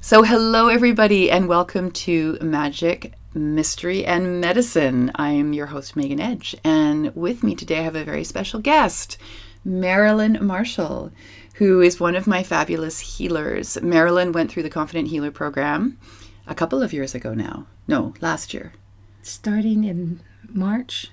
So hello everybody and welcome to Magic, Mystery and Medicine. I am your host Megan Edge, and with me today I have a very special guest, Marilyn Marshall, who is one of my fabulous healers. Marilyn went through the Confident Healer program a couple of years ago now. No, last year. Starting in March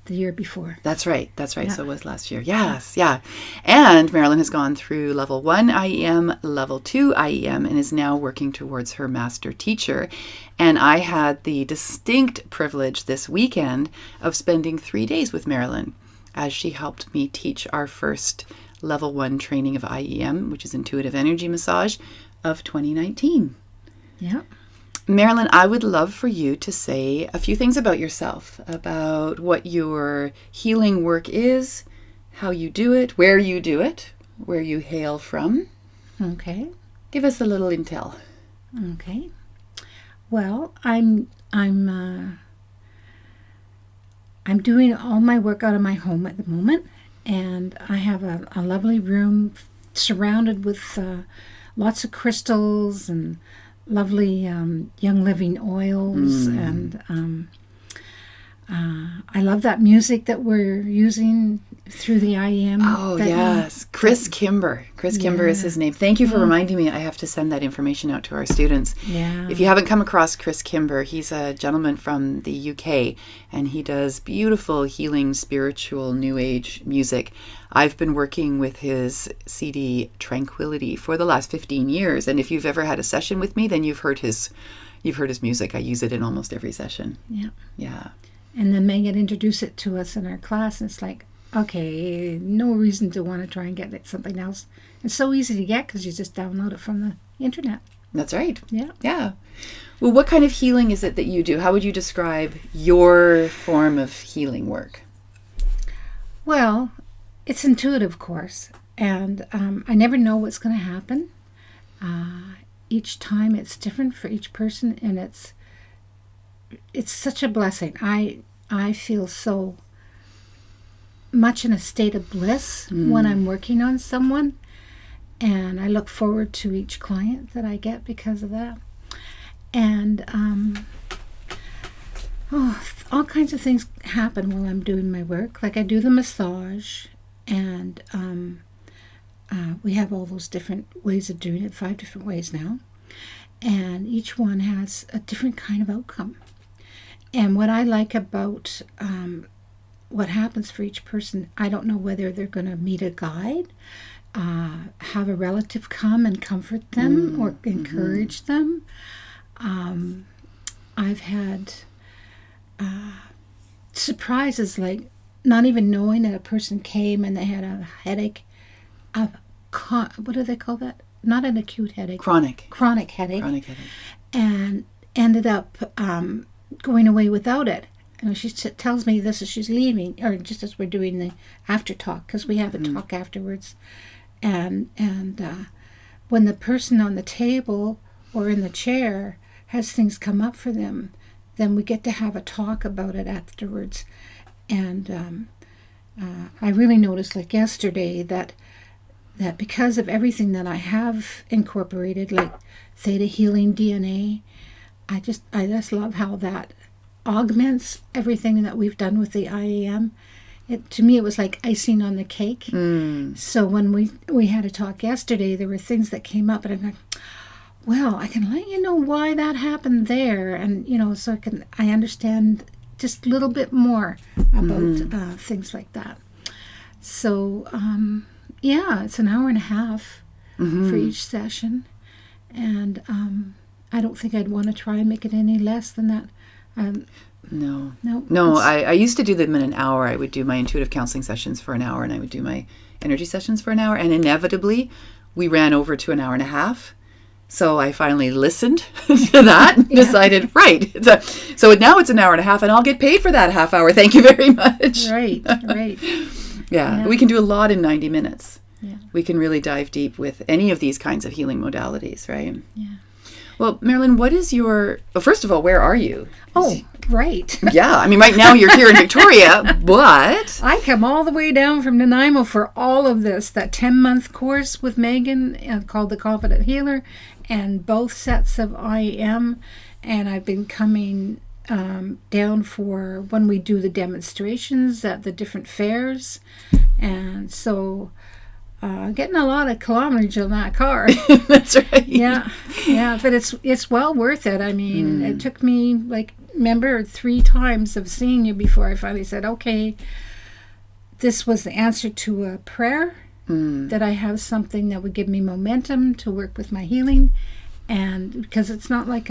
the year before. That's right. Yeah. So it was last year. Yes, yeah. And Marilyn has gone through level 1 IEM, level 2 IEM, and is now working towards her master teacher. And I had the distinct privilege this weekend of spending 3 days with Marilyn as she helped me teach our first level 1 training of IEM, which is Intuitive Energy Massage, of 2019. Yeah. Marilyn, I would love for you to say a few things about yourself, about what your healing work is, how you do it, where you hail from. Okay. Give us a little intel. Okay. Well, I'm doing all my work out of my home at the moment, and I have a lovely room surrounded with lots of crystals and lovely young living oils, and I love that music that we're using through the IEM. Oh, yes. Chris Kimber. Chris Kimber is his name. Thank you for reminding me. I have to send that information out to our students. Yeah. If you haven't come across Chris Kimber, he's a gentleman from the UK, and he does beautiful, healing, spiritual, new age music. I've been working with his CD Tranquility for the last 15 years, and if you've ever had a session with me, then you've heard his music. I use it in almost every session. Yeah. Yeah. And then Megan introduced it to us in our class, and it's like, okay, no reason to want to try and get something else. It's so easy to get because you just download it from the internet. That's right. Yeah. Yeah. Well, what kind of healing is it that you do? How would you describe your form of healing work? Well, it's intuitive, of course, and I never know what's going to happen. Each time it's different for each person, and it's such a blessing. I feel so much in a state of bliss when I'm working on someone, and I look forward to each client that I get because of that. And all kinds of things happen while I'm doing my work. Like I do the massage, and we have all those different ways of doing it, 5 different ways now, and each one has a different kind of outcome. And what I like about what happens for each person, I don't know whether they're going to meet a guide, have a relative come and comfort them or encourage them. I've had surprises, like not even knowing that a person came and they had a headache. What do they call that? Not an acute headache. Chronic headache. headache. And ended up going away without it. And she tells me this as she's leaving, or just as we're doing the after talk, because we have a talk afterwards. And when the person on the table or in the chair has things come up for them, then we get to have a talk about it afterwards. And I really noticed, like yesterday, that because of everything that I have incorporated, like theta healing DNA, I just love how that augments everything that we've done with the IEM. To me, it was like icing on the cake. So when we had a talk yesterday, there were things that came up, and I'm like, well, I can let you know why that happened there, and so I understand just a little bit more about things like that. So it's an hour and a half for each session, and I don't think I'd want to try and make it any less than that. No. I used to do them in an hour. I would do my intuitive counseling sessions for an hour, and I would do my energy sessions for an hour, and inevitably we ran over to an hour and a half. So I finally listened to that and decided, right. So now it's an hour and a half, and I'll get paid for that half hour. Thank you very much. Right. Yeah, we can do a lot in 90 minutes. Yeah. We can really dive deep with any of these kinds of healing modalities, right? Yeah. Well, Marilyn, what is your... Well, first of all, where are you? Oh, right. Yeah, I mean, right now you're here in Victoria, but... I come all the way down from Nanaimo for all of this. That 10-month course with Megan called The Confident Healer, and both sets of IEM. And I've been coming down for when we do the demonstrations at the different fairs. And so... getting a lot of kilometers on that car. That's right. Yeah, but it's well worth it. I mean, it took me, like, remember 3 times of seeing you before I finally said, okay, this was the answer to a prayer, that I have something that would give me momentum to work with my healing. And because it's not like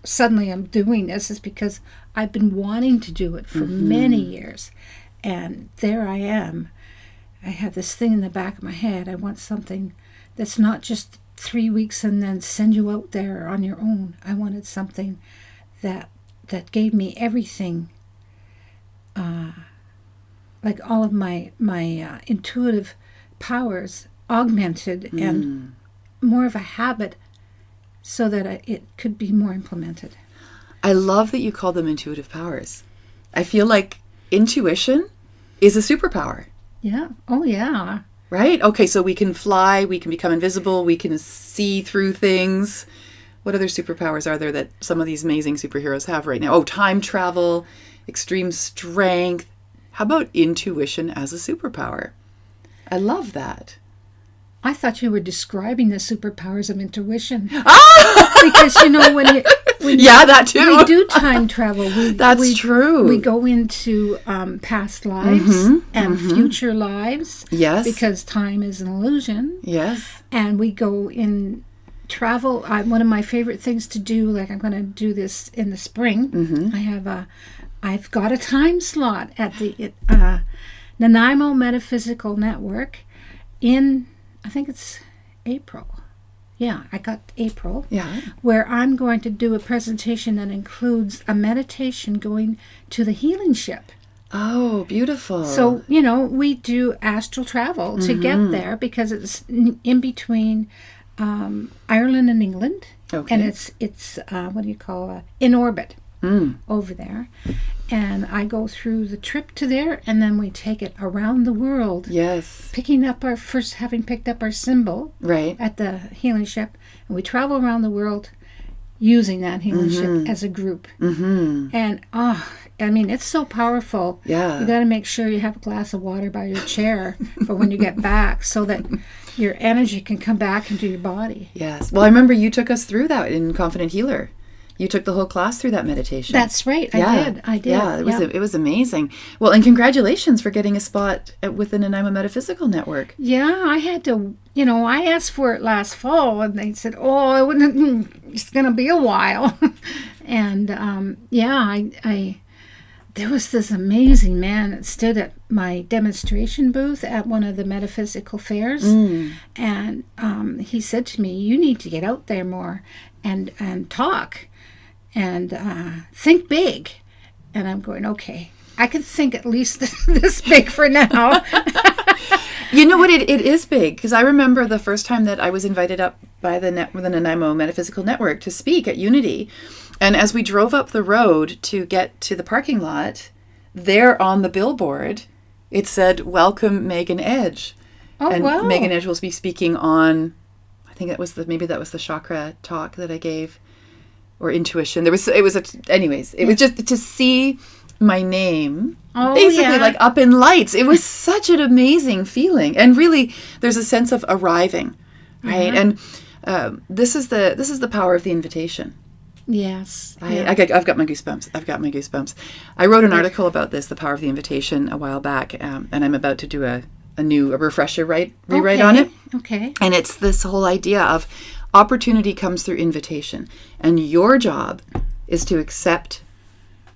suddenly I'm doing this, it's because I've been wanting to do it for many years. And there I am. I had this thing in the back of my head. I want something that's not just 3 weeks and then send you out there on your own. I wanted something that gave me everything, like all of my intuitive powers augmented and more of a habit, so that it could be more implemented. I love that you call them intuitive powers. I feel like intuition is a superpower. Yeah. Oh, yeah. Right? Okay, so we can fly, we can become invisible, we can see through things. What other superpowers are there that some of these amazing superheroes have right now? Oh, time travel, extreme strength. How about intuition as a superpower? I love that. I thought you were describing the superpowers of intuition. Ah! Because, yeah, that too. We do time travel. That's true. We go into past lives and future lives. Yes. Because time is an illusion. Yes. And we go in travel. One of my favorite things to do, like I'm going to do this in the spring. I've got a time slot at the Nanaimo Metaphysical Network in, I think it's April. Yeah, I got April. Yeah. Where I'm going to do a presentation that includes a meditation going to the healing ship. Oh, beautiful. So, we do astral travel to get there because it's in between Ireland and England. Okay. And it's in orbit over there. And I go through the trip to there, and then we take it around the world. Yes. Having picked up our symbol right at the healing ship, and we travel around the world using that healing ship as a group. And it's so powerful. Yeah. You got to make sure you have a glass of water by your chair for when you get back, so that your energy can come back into your body. Yes. Well, I remember you took us through that in Confident Healer. You took the whole class through that meditation. That's right. I did. Yeah, it was amazing. Well, and congratulations for getting a spot with the Nanaimo Metaphysical Network. Yeah, I had to, I asked for it last fall, and they said, I wouldn't, it's going to be a while. And, there was this amazing man that stood at my demonstration booth at one of the metaphysical fairs. And he said to me, you need to get out there more and talk. And think big. And I'm going, okay, I can think at least this big for now. You know what? It is big, because I remember the first time that I was invited up by the Nanaimo Metaphysical Network to speak at Unity. And as we drove up the road to get to the parking lot, there on the billboard, it said, "Welcome, Megan Edge." Oh, and wow. Megan Edge will be speaking on, I think that was the chakra talk that I gave. Or intuition. It was just to see my name basically like up in lights. It was such an amazing feeling. And really there's a sense of arriving, right? And this is the power of the invitation. Yes. I've got my goosebumps. I wrote an article about this, the power of the invitation, a while back, and I'm about to do a refresher rewrite on it. Okay. And it's this whole idea of opportunity comes through invitation, and your job is to accept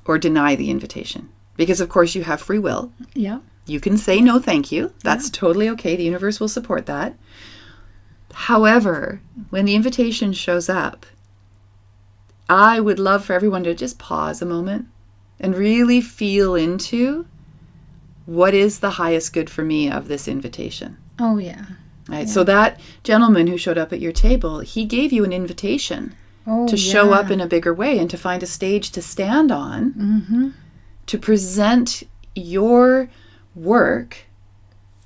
or deny the invitation, because of course you have free will. Yeah. You can say no thank you. That's totally okay. The universe will support that. However, when the invitation shows up, I would love for everyone to just pause a moment and really feel into what is the highest good for me of this invitation. Oh, yeah. Right. So that gentleman who showed up at your table, he gave you an invitation to show up in a bigger way and to find a stage to stand on, to present your work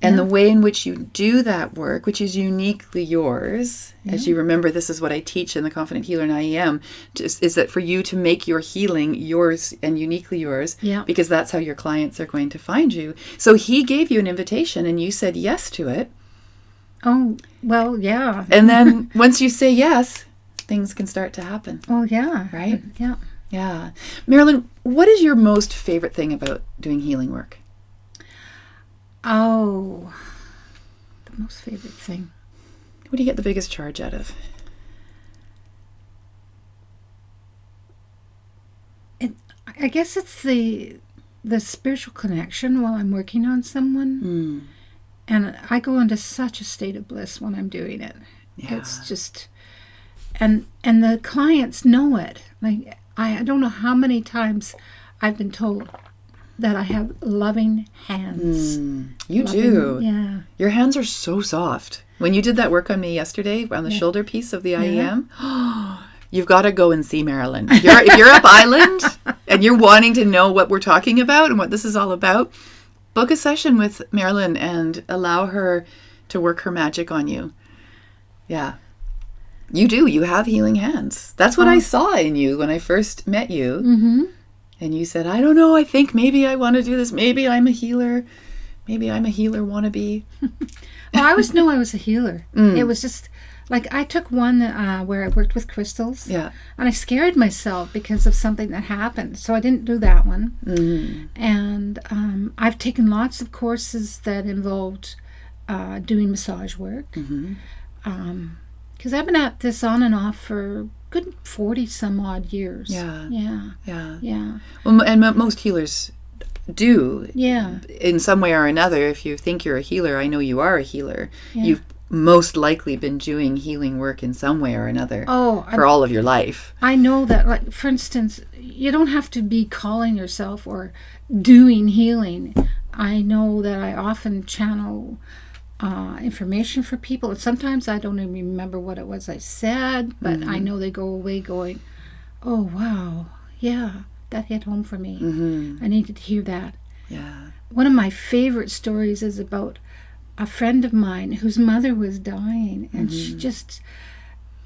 and the way in which you do that work, which is uniquely yours. As you remember, this is what I teach in the Confident Healer in IEM, is that for you to make your healing yours and uniquely yours, because that's how your clients are going to find you. So he gave you an invitation and you said yes to it. Oh, well, yeah. And then once you say yes, things can start to happen. Oh, yeah. Right? Yeah. Yeah. Marilyn, what is your most favorite thing about doing healing work? Oh, the most favorite thing. What do you get the biggest charge out of? I guess it's the spiritual connection while I'm working on someone. And I go into such a state of bliss when I'm doing it. Yeah. It's just, and the clients know it. Like, I don't know how many times I've been told that I have loving hands. You do. Yeah. Your hands are so soft. When you did that work on me yesterday on the shoulder piece of the IEM, you've got to go and see Marilyn. If you're up island and you're wanting to know what we're talking about and what this is all about, book a session with Marilyn and allow her to work her magic on you. Yeah. You do. You have healing hands. That's what I saw in you when I first met you. And you said, I don't know, I think maybe I want to do this. Maybe I'm a healer. Maybe I'm a healer wannabe. Well, I always knew I was a healer. It was just, like, I took one where I worked with crystals. Yeah. And I scared myself because of something that happened. So I didn't do that one. And I've taken lots of courses that involved doing massage work. Because I've been at this on and off for good 40 some odd years. Yeah. Well, and most healers do. Yeah. In some way or another, if you think you're a healer, I know you are a healer. You've most likely been doing healing work in some way or another for all of your life. I know that, like, for instance, you don't have to be calling yourself or doing healing. I know that I often channel information for people, and sometimes I don't even remember what it was I said, but I know they go away going, oh wow, yeah, that hit home for me. I needed to hear that. One of my favorite stories is about a friend of mine whose mother was dying, and she just,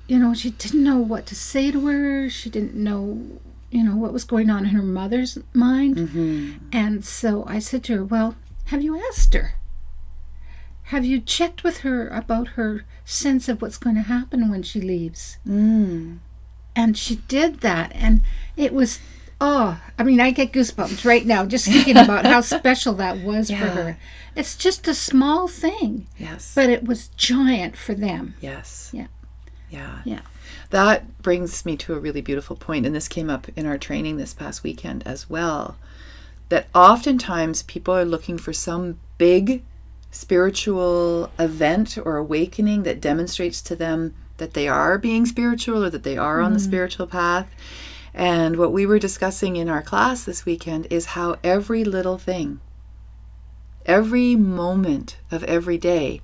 she didn't know what to say to her. She didn't know what was going on in her mother's mind. And so I said to her, well, have you asked her? Have you checked with her about her sense of what's going to happen when she leaves? And she did that, and it was, I get goosebumps right now just thinking about how special that was for her. It's just a small thing. Yes. But it was giant for them. Yes. Yeah. That brings me to a really beautiful point, and this came up in our training this past weekend as well, that oftentimes people are looking for some big spiritual event or awakening that demonstrates to them that they are being spiritual or that they are on the spiritual path. And what we were discussing in our class this weekend is how every little thing, every moment of every day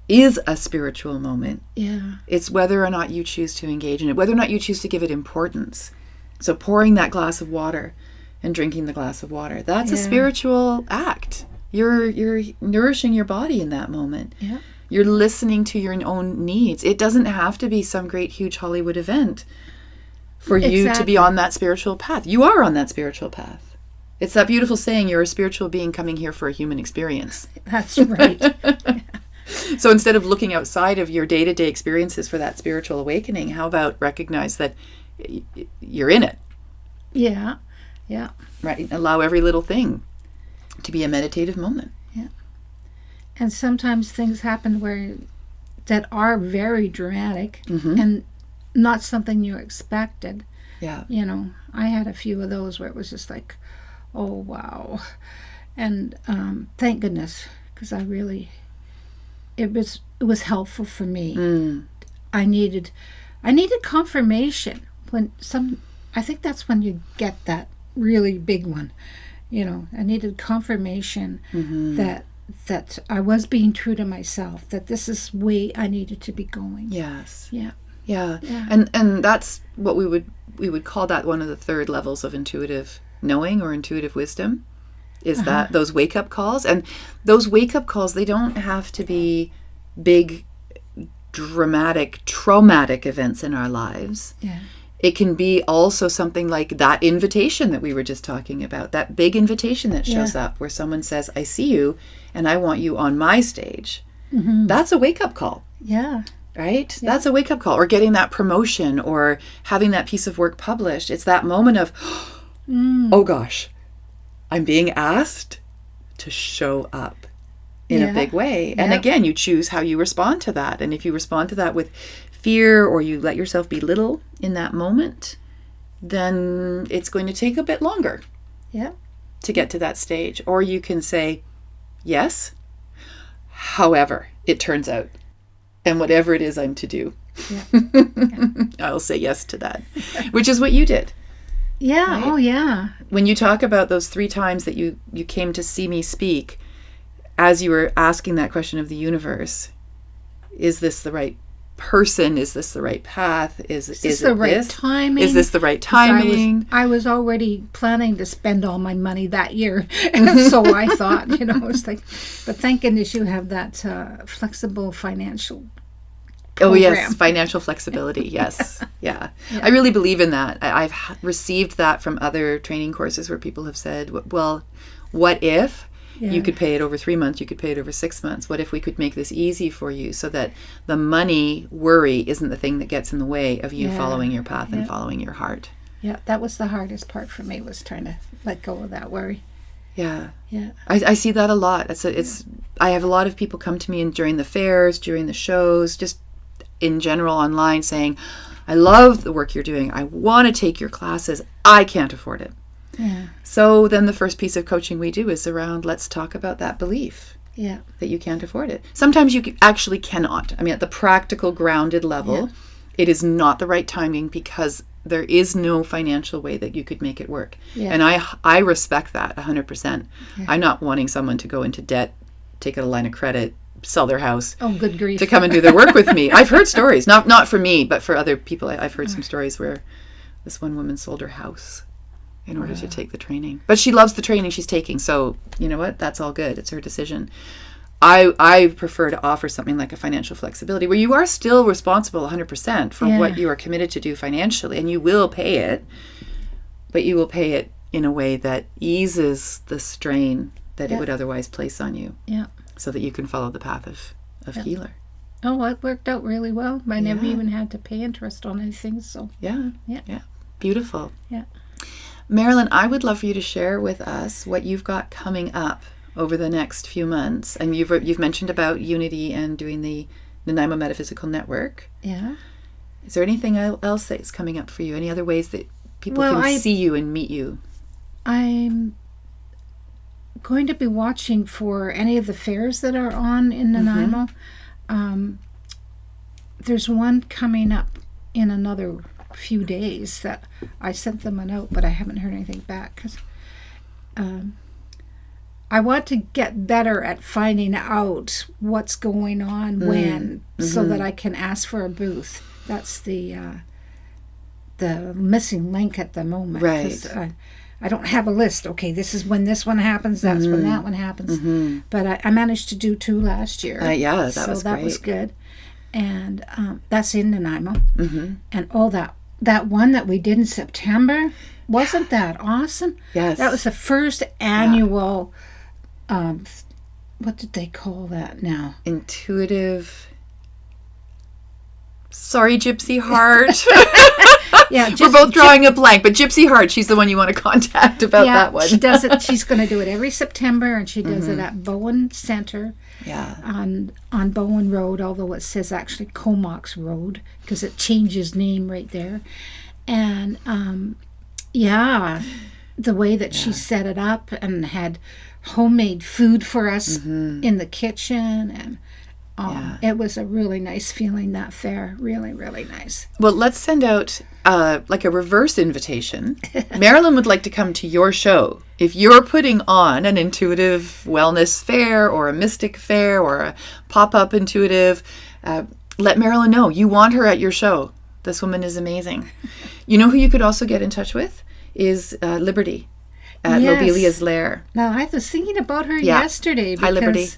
is a spiritual moment. Yeah. It's whether or not you choose to engage in it, whether or not you choose to give it importance. So pouring that glass of water and drinking the glass of water, that's a spiritual act. You're nourishing your body in that moment. Yeah. You're listening to your own needs. It doesn't have to be some great, huge Hollywood event for you to be on that spiritual path. You are on that spiritual path. It's that beautiful saying, you're a spiritual being coming here for a human experience. That's right. So instead of looking outside of your day-to-day experiences for that spiritual awakening, how about recognize that you're in it? Yeah. Right. Allow every little thing to be a meditative moment. Yeah. And sometimes things happen that are very dramatic and not something you expected. Yeah. I had a few of those where it was just like, oh wow. And thank goodness, because it was helpful for me. I needed confirmation I think that's when you get that really big one. I needed confirmation that that I was being true to myself, that this is the way I needed to be going. Yes. Yeah. Yeah. Yeah. And that's what we would call that one of the third levels of intuitive knowing or intuitive wisdom, is that those wake-up calls. And those wake-up calls, they don't have to be big, dramatic, traumatic events in our lives. Yeah. It can be also something like that invitation that we were just talking about, that big invitation that shows up where someone says, I see you and I want you on my stage. Mm-hmm. That's a wake-up call. Yeah. Right? Yeah. That's a wake-up call. Or getting that promotion or having that piece of work published. It's that moment of, oh gosh, I'm being asked to show up in a big way. And again, you choose how you respond to that. And if you respond to that with fear, or you let yourself belittle in that moment, then it's going to take a bit longer to get to that stage. Or you can say, yes, however it turns out, and whatever it is I'm to do, I'll say yes to that, which is what you did. Yeah. Right? Oh, yeah. When you talk about those 3 times that you came to see me speak, as you were asking that question of the universe, is this the right person? Is this the right path? Is this the right timing? Is this the right timing? I was already planning to spend all my money that year. So I thought, it's like, but thank goodness you have that flexible financial program. Oh, yes, financial flexibility. Yes. Yeah. I really believe in that. I've received that from other training courses where people have said, well, what if you could pay it over 3 months, you could pay it over 6 months? What if we could make this easy for you so that the money worry isn't the thing that gets in the way of you following your path and following your heart? Yeah, that was the hardest part for me, was trying to let go of that worry. Yeah. Yeah. I see that a lot. I have a lot of people come to me during the fairs, during the shows, just in general online, saying, I love the work you're doing. I want to take your classes. I can't afford it. Yeah. So then the first piece of coaching we do is around, let's talk about that belief that you can't afford it. Sometimes you actually cannot. I mean, at the practical, grounded level, it is not the right timing because there is no financial way that you could make it work. Yeah. And I respect that 100%. Yeah. I'm not wanting someone to go into debt, take out a line of credit, sell their house good grief, to come and do their work with me. I've heard stories, not for me, but for other people. I've heard some stories where this one woman sold her house in order to take the training. But she loves the training she's taking, so you know what? That's all good. It's her decision. I prefer to offer something like a financial flexibility where you are still responsible 100% for what you are committed to do financially, and you will pay it, but you will pay it in a way that eases the strain that it would otherwise place on you, so that you can follow the path of healer. Oh, it worked out really well. I never even had to pay interest on anything, so yeah. Beautiful. Yeah. Marilyn, I would love for you to share with us what you've got coming up over the next few months. And you've mentioned about Unity and doing the Nanaimo Metaphysical Network. Yeah. Is there anything else that's coming up for you? Any other ways that people can see you and meet you? I'm going to be watching for any of the fairs that are on in Nanaimo. There's one coming up in another few days that I sent them a note, but I haven't heard anything back because I want to get better at finding out what's going on when, so that I can ask for a booth. That's the missing link at the moment. Right. I don't have a list. Okay, this is when this one happens. That's when that one happens. But I managed to do 2 last year. That was good. And that's in Nanaimo. And all that one that we did in September, wasn't that awesome? Yes. That was the first annual, what did they call that now? Intuitive. Sorry, Gypsy Heart. We're both drawing a blank, but Gypsy Heart, she's the one you want to contact about that one. She does it. She's going to do it every September, and she does it at Bowen Center. On Bowen Road, although it says actually Comox Road because it changes name right there. And the way that she set it up and had homemade food for us in the kitchen, and It was a really nice feeling, that fair. Really, really nice. Well, let's send out like a reverse invitation. Marilyn would like to come to your show. If you're putting on an intuitive wellness fair or a mystic fair or a pop-up intuitive, let Marilyn know you want her at your show. This woman is amazing. You know who you could also get in touch with is Liberty at Lobelia's Lair. Now, I was thinking about her yesterday. Hi, Liberty.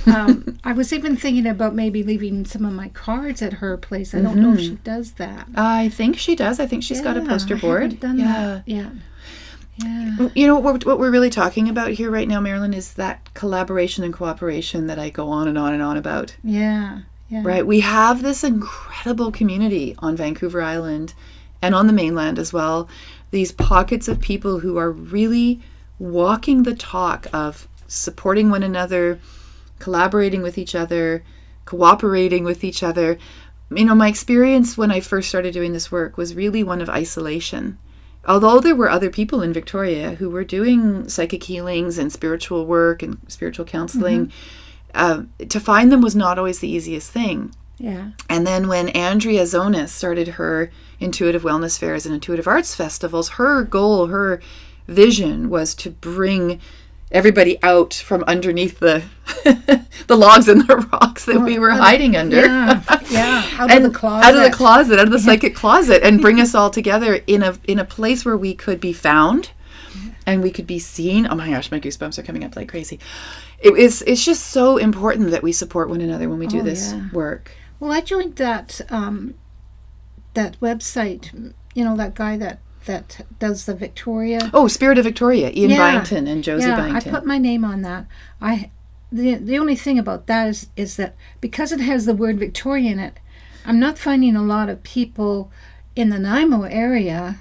I was even thinking about maybe leaving some of my cards at her place. I don't know if she does that. I think she does. I think she's got a poster board. I haven't done that. Yeah. You know, what we're really talking about here right now, Marilyn, is that collaboration and cooperation that I go on and on and on about. Yeah. Right? We have this incredible community on Vancouver Island and on the mainland as well. These pockets of people who are really walking the talk of supporting one another, collaborating with each other, cooperating with each other. You know, my experience when I first started doing this work was really one of isolation. Although there were other people in Victoria who were doing psychic healings and spiritual work and spiritual counseling, to find them was not always the easiest thing. Yeah. And then when Andrea Zonas started her intuitive wellness fairs and intuitive arts festivals, her goal, her vision was to bring everybody out from underneath the the logs and the rocks that we were hiding under. Out of the closet. Out of the psychic closet, and bring us all together in a place where we could be found and we could be seen. Oh my gosh, my goosebumps are coming up like crazy. It's just so important that we support one another when we do this work. Well, I joined that that website, that guy that does the Victoria. Oh, Spirit of Victoria, Ian Byington and Josie Byington. I put my name on that. The only thing about that is that because it has the word Victoria in it, I'm not finding a lot of people in the Nanaimo area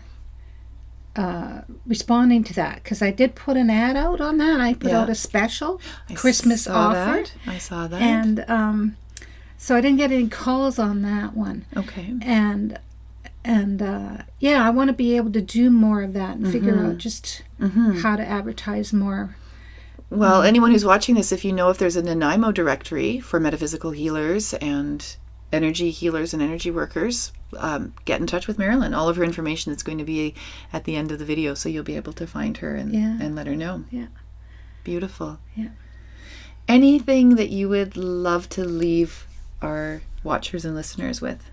responding to that, because I did put an ad out on that. I put out a special Christmas offer. I saw that. And so I didn't get any calls on that one. Okay. And I want to be able to do more of that and figure out just how to advertise more. Well, anyone who's watching this, if you know if there's a Nanaimo directory for metaphysical healers and energy healers and energy workers, get in touch with Marilyn. All of her information is going to be at the end of the video, so you'll be able to find her and let her know. Yeah. Beautiful. Yeah. Anything that you would love to leave our watchers and listeners with?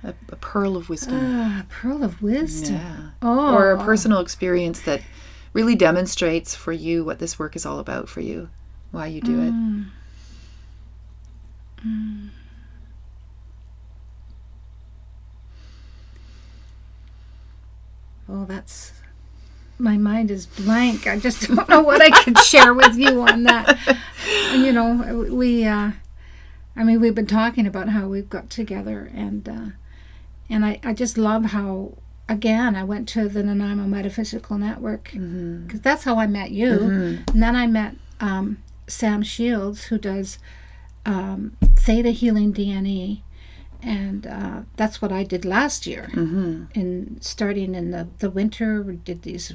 A pearl of wisdom. A pearl of wisdom. Yeah. Oh. Or a personal experience that really demonstrates for you what this work is all about for you, why you do it. Oh, my mind is blank. I just don't know what I could share with you on that. We've been talking about how we've got together, and I just love how, again, I went to the Nanaimo Metaphysical Network, because that's how I met you. And then I met Sam Shields, who does Theta Healing DNA, and that's what I did last year. And starting in the winter, we did these.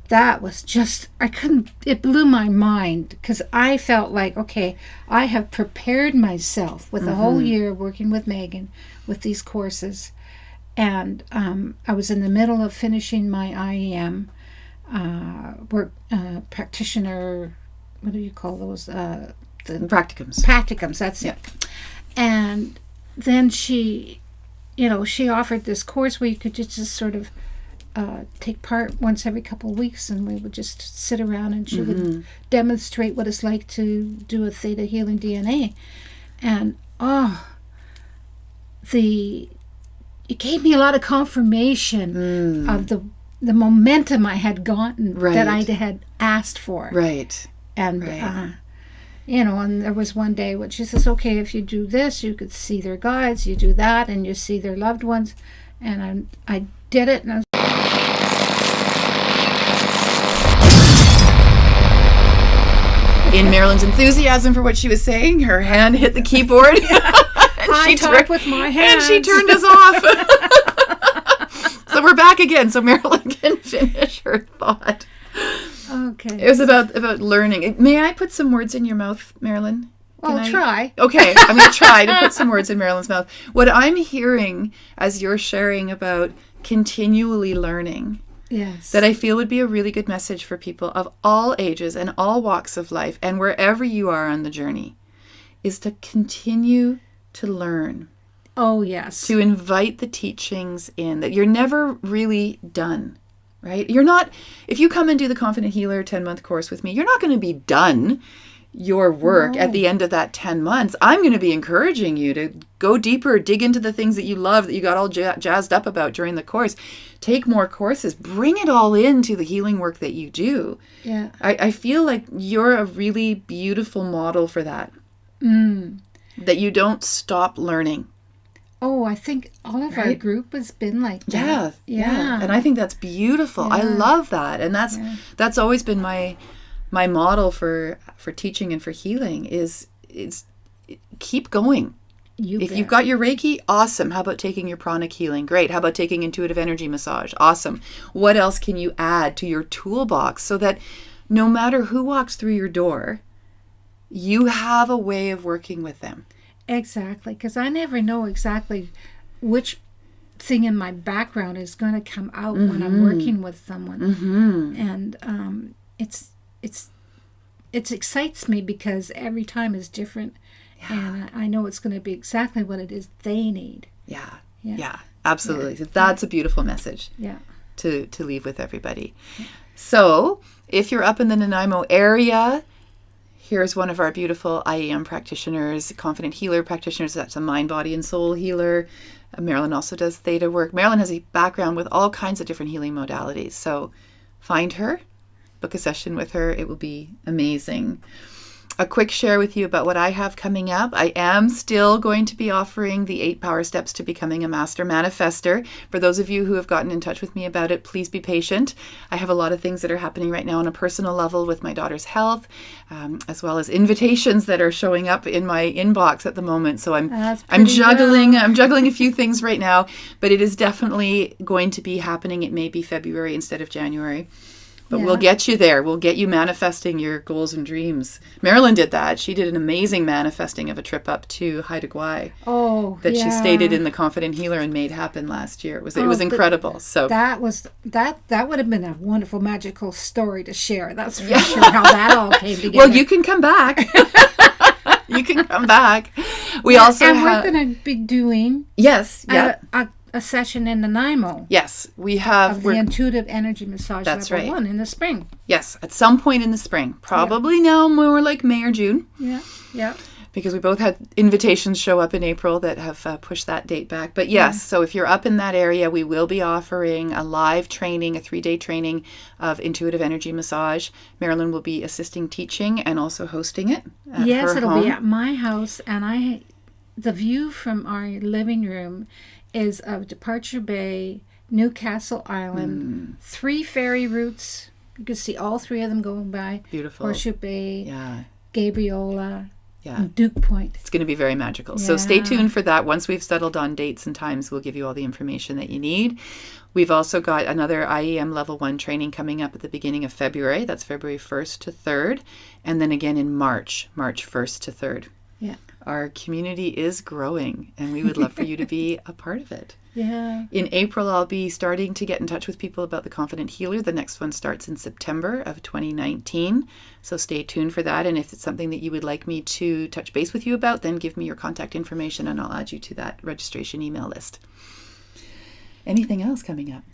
That was just, it blew my mind, because I felt like, okay, I have prepared myself with a whole year working with Megan with these courses. And I was in the middle of finishing my IEM practitioner, what do you call those? The practicums. Practicums, that's it. And then she offered this course where you could just sort of take part once every couple of weeks, and we would just sit around and she would demonstrate what it's like to do a Theta Healing DNA. And it gave me a lot of confirmation of the momentum I had gotten, that I had asked for. Right. And and there was one day when she says, okay, if you do this, you could see their guides, you do that, and you see their loved ones. And I did it, and I was in Marilyn's enthusiasm for what she was saying, her hand hit the keyboard. I talk with my hands. And she turned us off. So we're back again, so Marilyn can finish her thought. Okay. It was about learning. May I put some words in your mouth, Marilyn? Well, Can I? try. Okay, I'm going to try to put some words in Marilyn's mouth. What I'm hearing as you're sharing about continually learning, Yes. that I feel would be a really good message for people of all ages and all walks of life and wherever you are on the journey, is to continue to learn. Oh, yes. To invite the teachings in, that you're never really done, right? You're not, if you come and do the Confident Healer 10-month course with me, you're not going to be done your work at the end of that 10 months. I'm going to be encouraging you to go deeper, dig into the things that you love, that you got all jazzed up about during the course. Take more courses, bring it all into the healing work that you do. Yeah. I feel like you're a really beautiful model for that. That you don't stop learning. Oh, I think all of our group has been like that. Yeah. And I think that's beautiful. I love that. And that's always been my model for teaching and for healing is keep going. If you've got your Reiki, awesome. How about taking your pranic healing? Great. How about taking intuitive energy massage? Awesome. What else can you add to your toolbox so that no matter who walks through your door, you have a way of working with them? Exactly, because I never know exactly which thing in my background is going to come out when I'm working with someone, and it excites me because every time is different, and I know it's going to be exactly what it is they need. Yeah, absolutely. So that's a beautiful message. To leave with everybody. So if you're up in the Nanaimo area, here's one of our beautiful IEM practitioners, confident healer practitioners. That's a mind, body, and soul healer. Marilyn also does theta work. Marilyn has a background with all kinds of different healing modalities. So find her, book a session with her. It will be amazing. A quick share with you about what I have coming up. I am still going to be offering the 8 power steps to becoming a master manifester. For those of you who have gotten in touch with me about it, please be patient. I have a lot of things that are happening right now on a personal level with my daughter's health, as well as invitations that are showing up in my inbox at the moment. So I'm juggling a few things right now, but it is definitely going to be happening. It may be February instead of January. But we'll get you there. We'll get you manifesting your goals and dreams. Marilyn did that. She did an amazing manifesting of a trip up to Haida Gwaii. She stated in the Confident Healer and made happen last year. It was incredible. So that would have been a wonderful magical story to share. That's for sure how that all came together. Well, you can come back. You can come back. We're going to be doing a session in Nanaimo. Yes, we have. Of the intuitive energy massage level 1 in the spring. Yes, at some point in the spring. Probably now more like May or June. Yeah. Because we both had invitations show up in April that have pushed that date back. But yes, so if you're up in that area, we will be offering a live training, a 3-day training of intuitive energy massage. Marilyn will be assisting teaching and also hosting it at her home. Be at my house, and the view from our living room is of Departure Bay, Newcastle Island, 3 ferry routes. You can see all 3 of them going by. Beautiful. Horseshoe Bay, Gabriola, and Duke Point. It's going to be very magical. So stay tuned for that. Once we've settled on dates and times, we'll give you all the information that you need. We've also got another IEM Level 1 training coming up at the beginning of February. That's February 1st to 3rd. And then again in March 1st to 3rd. Yeah. Our community is growing, and we would love for you to be a part of it. Yeah. In April, I'll be starting to get in touch with people about the Confident Healer. The next one starts in September of 2019. So stay tuned for that. And if it's something that you would like me to touch base with you about, then give me your contact information and I'll add you to that registration email list. Anything else coming up?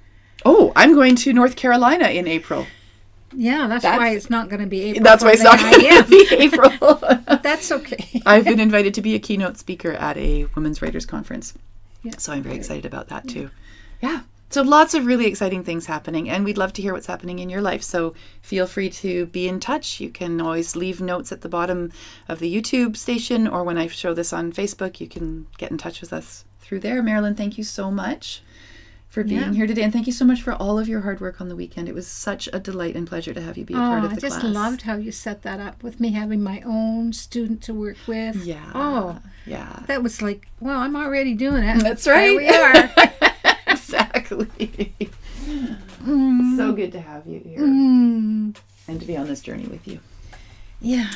Oh, I'm going to North Carolina in April. Yeah, that's why it's not going to be April. That's why it's not going to be April. But that's okay. I've been invited to be a keynote speaker at a women's writers conference. Yeah. So I'm very excited about that too. Yeah. So lots of really exciting things happening, and we'd love to hear what's happening in your life. So feel free to be in touch. You can always leave notes at the bottom of the YouTube station, or when I show this on Facebook, you can get in touch with us through there. Marilyn, thank you so much for being here today, and thank you so much for all of your hard work on the weekend. It was such a delight and pleasure to have you be a part of the class. I just loved how you set that up with me having my own student to work with. Yeah. Oh, yeah. That was like, well, I'm already doing it. That's right. Here we are. Exactly. So good to have you here and to to be on this journey with you. Yeah.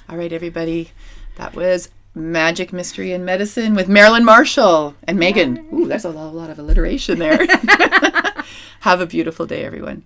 All right, everybody. That was Magic, Mystery, and Medicine with Marilyn Marshall and Megan. Ooh, that's a lot of alliteration there. Have a beautiful day, everyone.